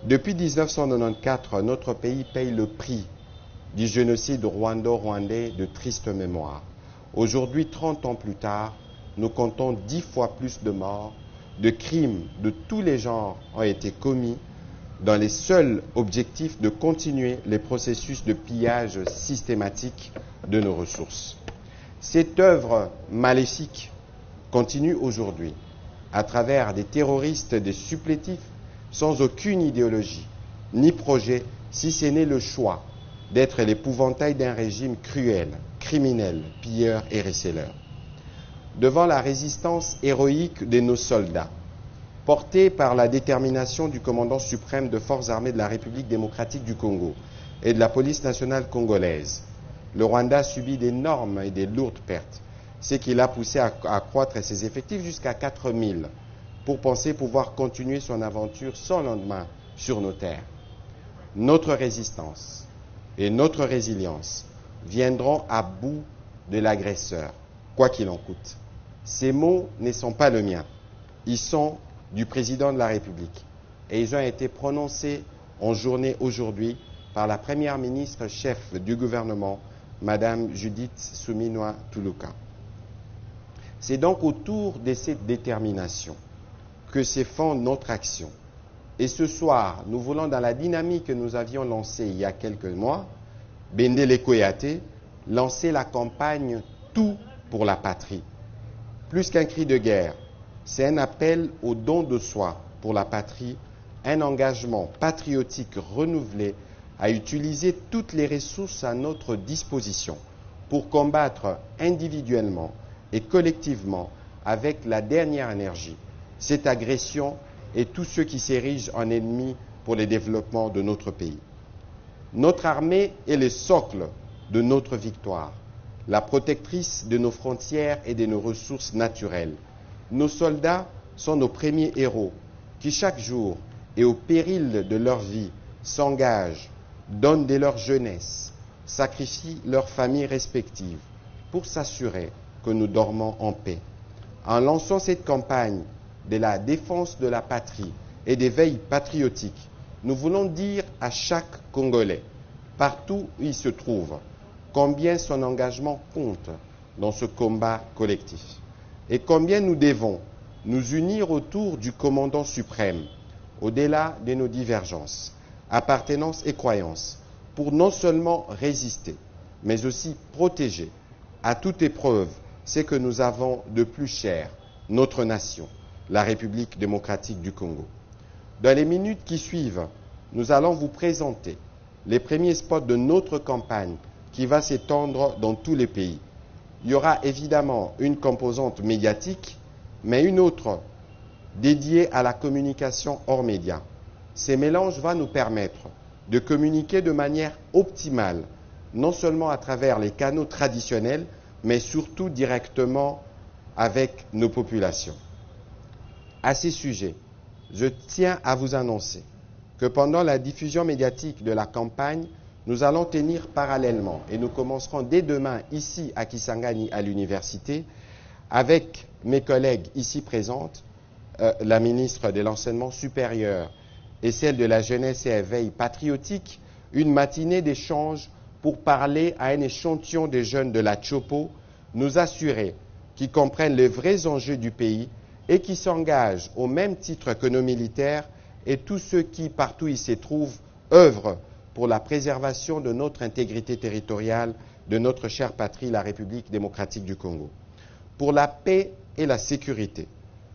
Depuis 1994, notre pays paye le prix du génocide rwando-rwandais de triste mémoire. Aujourd'hui, 30 ans plus tard, nous comptons 10 fois plus de morts, de crimes de tous les genres ont été commis dans les seuls objectifs de continuer les processus de pillage systématique de nos ressources. Cette œuvre maléfique continue aujourd'hui à travers des terroristes, des supplétifs, sans aucune idéologie ni projet, si ce n'est le choix d'être l'épouvantail d'un régime cruel, criminel, pilleur et receleur. Devant la résistance héroïque de nos soldats, portée par la détermination du commandant suprême des forces armées de la République démocratique du Congo et de la police nationale congolaise, le Rwanda subit d'énormes et de lourdes pertes, ce qui l'a poussé à accroître ses effectifs jusqu'à 4000 pour penser pouvoir continuer son aventure sans lendemain sur nos terres. Notre résistance et notre résilience viendront à bout de l'agresseur, quoi qu'il en coûte. Ces mots ne sont pas le mien, ils sont du président de la République et ils ont été prononcés en journée aujourd'hui par la première ministre chef du gouvernement, Madame Judith Suminwa Tuluka. C'est donc autour de cette détermination que se fonde notre action. Et ce soir, nous voulons, dans la dynamique que nous avions lancée il y a quelques mois, Bendele Koyate, lancer la campagne « Tout pour la patrie ». Plus qu'un cri de guerre, c'est un appel au don de soi pour la patrie, un engagement patriotique renouvelé à utiliser toutes les ressources à notre disposition pour combattre individuellement et collectivement avec la dernière énergie cette agression et tous ceux qui s'érigent en ennemis pour le développement de notre pays. Notre armée est le socle de notre victoire, la protectrice de nos frontières et de nos ressources naturelles. Nos soldats sont nos premiers héros qui chaque jour et au péril de leur vie s'engagent, donnent de leur jeunesse, sacrifient leurs familles respectives pour s'assurer que nous dormons en paix. En lançant cette campagne de la défense de la patrie et d'éveil patriotique, nous voulons dire à chaque Congolais, partout où il se trouve, combien son engagement compte dans ce combat collectif et combien nous devons nous unir autour du commandant suprême, au-delà de nos divergences, appartenances et croyances, pour non seulement résister, mais aussi protéger à toute épreuve ce que nous avons de plus cher, notre nation, la République démocratique du Congo. Dans les minutes qui suivent, nous allons vous présenter les premiers spots de notre campagne qui va s'étendre dans tous les pays. Il y aura évidemment une composante médiatique, mais une autre dédiée à la communication hors médias. Ces mélanges vont nous permettre de communiquer de manière optimale, non seulement à travers les canaux traditionnels, mais surtout directement avec nos populations. À ces sujets, je tiens à vous annoncer que pendant la diffusion médiatique de la campagne, nous allons tenir parallèlement, et nous commencerons dès demain ici à Kisangani à l'université, avec mes collègues ici présentes, la ministre de l'Enseignement supérieur et celle de la Jeunesse et Éveil patriotique, une matinée d'échange pour parler à un échantillon de jeunes de la Chopo, nous assurer qu'ils comprennent les vrais enjeux du pays et qui s'engagent au même titre que nos militaires et tous ceux qui, partout où ils se trouvent, œuvrent pour la préservation de notre intégrité territoriale, de notre chère patrie, la République démocratique du Congo. Pour la paix et la sécurité,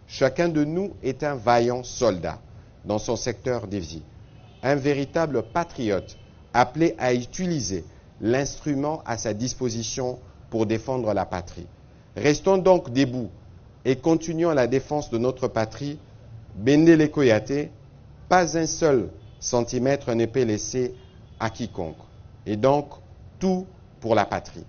chacun de nous est un vaillant soldat dans son secteur de vie, un véritable patriote appelé à utiliser l'instrument à sa disposition pour défendre la patrie. Restons donc debout et continuons la défense de notre patrie. Bendele Koyate, pas un seul centimètre ne peut laisser à quiconque. Et donc, tout pour la patrie.